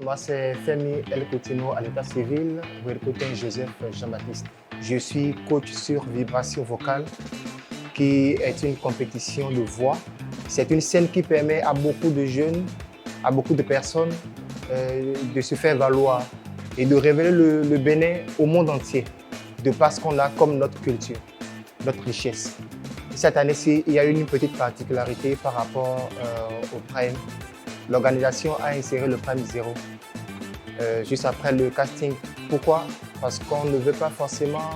Moi, c'est Femi El Coutinho à l'état civil, Werkouten Joseph Jean-Baptiste. Je suis coach sur vibration vocale, qui est une compétition de voix. C'est une scène qui permet à beaucoup de jeunes, à beaucoup de personnes de se faire valoir et de révéler le Bénin au monde entier, de par ce qu'on a comme notre culture, notre richesse. Cette année-ci, il y a eu une petite particularité par rapport au Prime. L'organisation a inséré le Prime 0 juste après le casting. Pourquoi? Parce qu'on ne veut pas forcément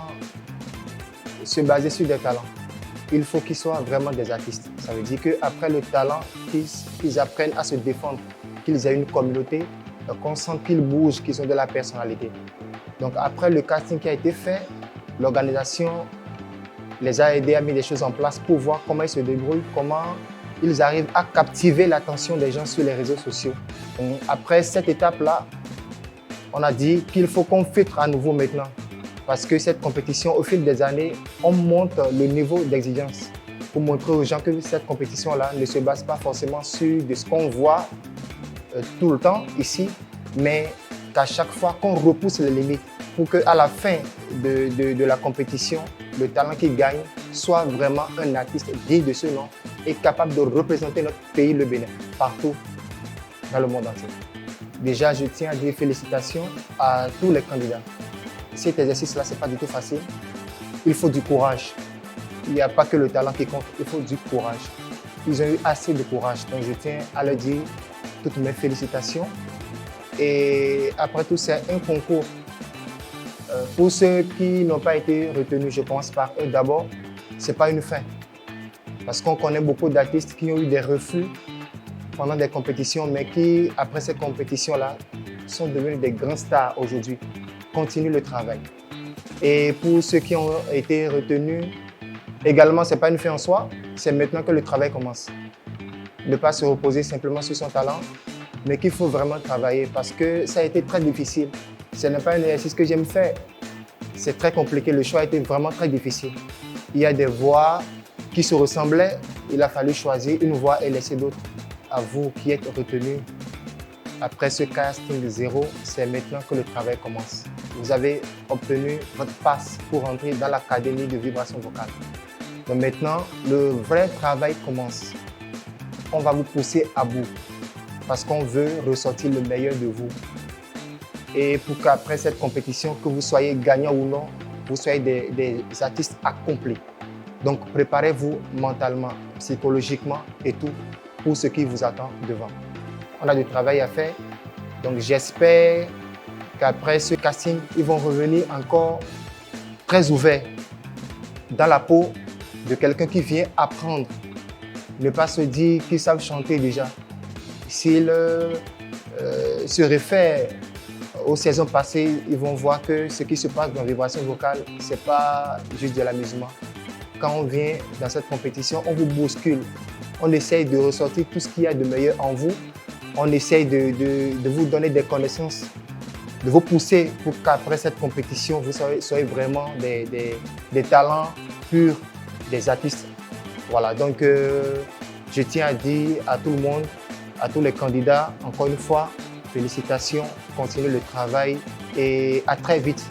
se baser sur des talents. Il faut qu'ils soient vraiment des artistes. Ça veut dire qu'après le talent, qu'ils apprennent à se défendre, qu'ils aient une communauté, qu'on sente qu'ils bougent, qu'ils ont de la personnalité. Donc après le casting qui a été fait, l'organisation les a aidés à mettre des choses en place pour voir comment ils se débrouillent, comment ils arrivent à captiver l'attention des gens sur les réseaux sociaux. Donc, après cette étape-là, on a dit qu'il faut qu'on filtre à nouveau maintenant. Parce que cette compétition, au fil des années, on monte le niveau d'exigence pour montrer aux gens que cette compétition-là ne se base pas forcément sur de ce qu'on voit tout le temps ici, mais qu'à chaque fois qu'on repousse les limites pour qu'à la fin de la compétition, le talent qui gagne soit vraiment un artiste digne de ce nom et capable de représenter notre pays, le Bénin, partout dans le monde entier. Déjà, je tiens à dire félicitations à tous les candidats. Cet exercice-là, ce n'est pas du tout facile. Il faut du courage. Il n'y a pas que le talent qui compte, il faut du courage. Ils ont eu assez de courage, donc je tiens à leur dire toutes mes félicitations. Et après tout, c'est un concours. Pour ceux qui n'ont pas été retenus, je pense par eux d'abord, ce n'est pas une fin. Parce qu'on connaît beaucoup d'artistes qui ont eu des refus pendant des compétitions, mais qui, après ces compétitions-là, sont devenus des grands stars aujourd'hui. Continuent le travail. Et pour ceux qui ont été retenus, également, ce n'est pas une fin en soi, c'est maintenant que le travail commence. Ne pas se reposer simplement sur son talent, mais qu'il faut vraiment travailler parce que ça a été très difficile. Ce n'est pas un exercice que j'aime faire. C'est très compliqué, le choix a été vraiment très difficile. Il y a des voix qui se ressemblaient, il a fallu choisir une voix et laisser d'autres. À vous qui êtes retenus, après ce casting 0, c'est maintenant que le travail commence. Vous avez obtenu votre passe pour entrer dans l'académie de vibration vocale. Donc maintenant, le vrai travail commence. On va vous pousser à bout parce qu'on veut ressortir le meilleur de vous. Et pour qu'après cette compétition, que vous soyez gagnant ou non, vous soyez des artistes accomplis. Donc préparez-vous mentalement, psychologiquement et tout pour ce qui vous attend devant. On a du travail à faire, donc j'espère qu'après ce casting, ils vont revenir encore très ouverts dans la peau de quelqu'un qui vient apprendre. Ne pas se dire qu'ils savent chanter déjà. S'ils se réfèrent aux saisons passées, ils vont voir que ce qui se passe dans la vibration vocale, ce n'est pas juste de l'amusement. Quand on vient dans cette compétition, on vous bouscule. On essaye de ressortir tout ce qu'il y a de meilleur en vous. On essaye de vous donner des connaissances, de vous pousser pour qu'après cette compétition, vous soyez vraiment des talents purs, des artistes. Voilà, donc je tiens à dire à tout le monde, à tous les candidats, encore une fois, félicitations, continuez le travail et à très vite.